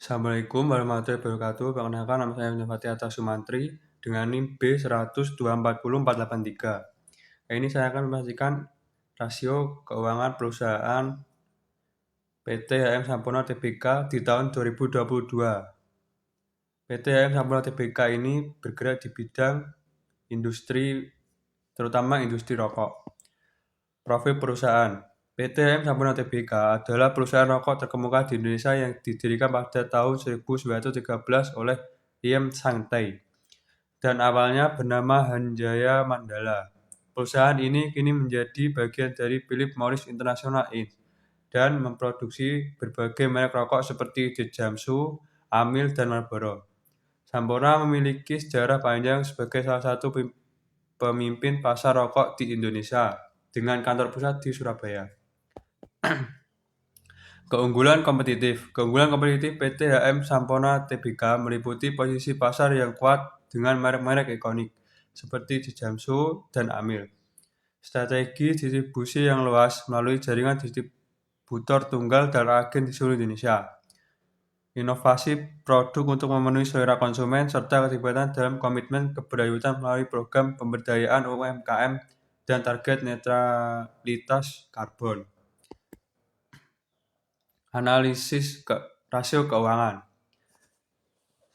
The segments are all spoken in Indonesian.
Assalamualaikum warahmatullahi wabarakatuh. Perkenalkan nama saya Nurfati Atta Sumantri dengan NIM B1024483. Ini saya akan memastikan rasio keuangan perusahaan PT HM Sampurna Tbk di tahun 2022. PT HM Sampurna Tbk ini bergerak di bidang industri, terutama industri rokok. Profil perusahaan PT HM Sampurna Tbk adalah perusahaan rokok terkemuka di Indonesia yang didirikan pada tahun 1913 oleh Iem Sangtai dan awalnya bernama Hanjaya Mandala. Perusahaan ini kini menjadi bagian dari Philip Morris International Inc. dan memproduksi berbagai merek rokok seperti Jiangsu, Amil, dan Marlboro. Sampurna memiliki sejarah panjang sebagai salah satu pemimpin pasar rokok di Indonesia dengan kantor pusat di Surabaya. Keunggulan kompetitif PT HM Sampurna Tbk meliputi posisi pasar yang kuat dengan merek-merek ikonik seperti Jiangsu dan Amil. Strategi distribusi yang luas melalui jaringan distributor tunggal dan agen di seluruh Indonesia. Inovasi produk untuk memenuhi selera konsumen serta keterlibatan dalam komitmen keberlanjutan melalui program pemberdayaan UMKM dan target netralitas karbon. Analisis rasio keuangan.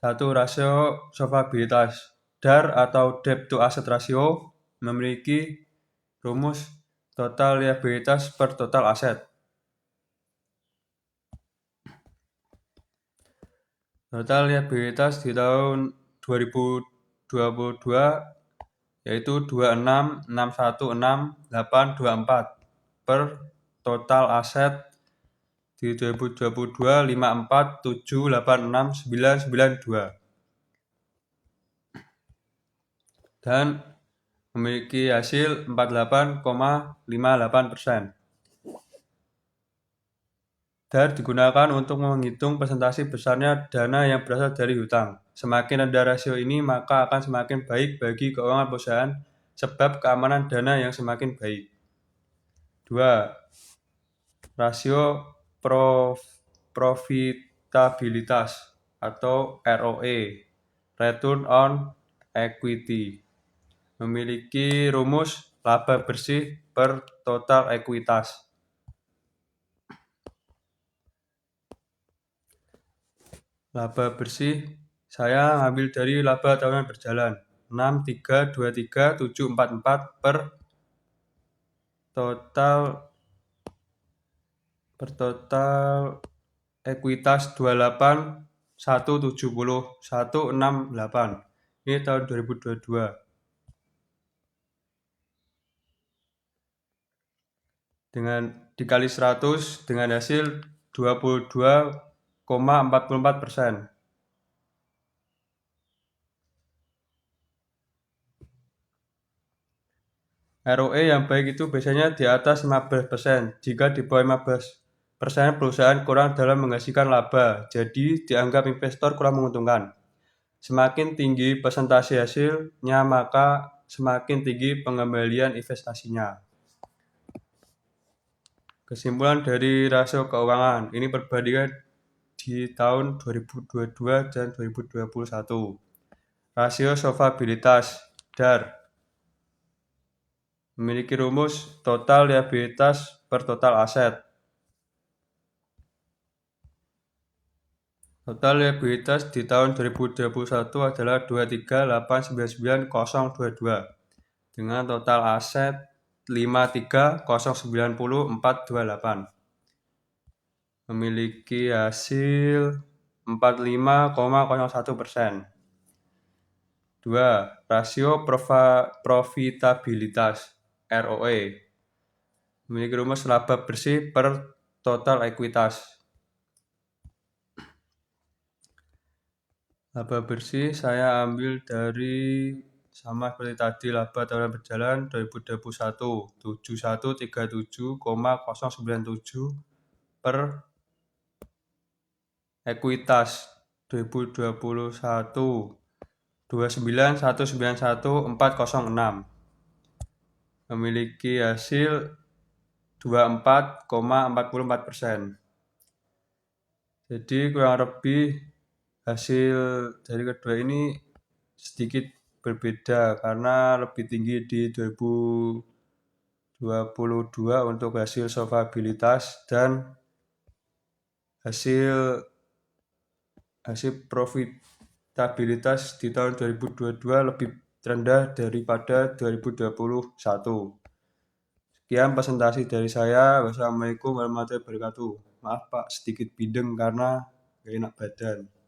1. Rasio solvabilitas. DAR atau Debt to Asset Ratio memiliki rumus total liabilitas per total aset. Total liabilitas di tahun 2022 yaitu 26616824 per total aset di 2022 547869992 dan memiliki hasil 48,58%. DAR digunakan untuk menghitung persentase besarnya dana yang berasal dari hutang. Semakin rendah rasio ini, maka akan semakin baik bagi keuangan perusahaan sebab keamanan dana yang semakin baik. 2. Rasio profitabilitas atau ROE, Return on Equity, memiliki rumus laba bersih per total ekuitas. Laba bersih saya ambil dari laba tahunan berjalan 6323744 per total ekuitas 2817168. Ini tahun 2022. Dengan dikali 100 dengan hasil 22,44%. ROE yang baik itu biasanya di atas 15%. Jika di bawah 15%, perusahaan kurang dalam menghasilkan laba, jadi dianggap investor kurang menguntungkan. Semakin tinggi persentase hasilnya, maka semakin tinggi pengembalian investasinya. Kesimpulan dari rasio keuangan, ini perbandingan di tahun 2022 dan 2021. Rasio solvabilitas, DAR, memiliki rumus total liabilitas per total aset. Total liabilitas di tahun 2021 adalah 23899022 dengan total aset 53090428. Memiliki hasil 45,01%. 2. Rasio profitabilitas ROE, memiliki rumus laba bersih per total ekuitas. Laba bersih saya ambil dari sama seperti tadi, laba tahunan berjalan 2021 7137,097 per ekuitas 2021 29191406, memiliki hasil 24,44%. Jadi kurang lebih hasil dari kedua ini sedikit berbeda karena lebih tinggi di 2022 untuk hasil solvabilitas dan hasil hasil profitabilitas di tahun 2022 lebih rendah daripada 2021. Sekian presentasi dari saya. Wassalamualaikum warahmatullahi wabarakatuh. Maaf Pak, sedikit bindeng karena gak enak badan.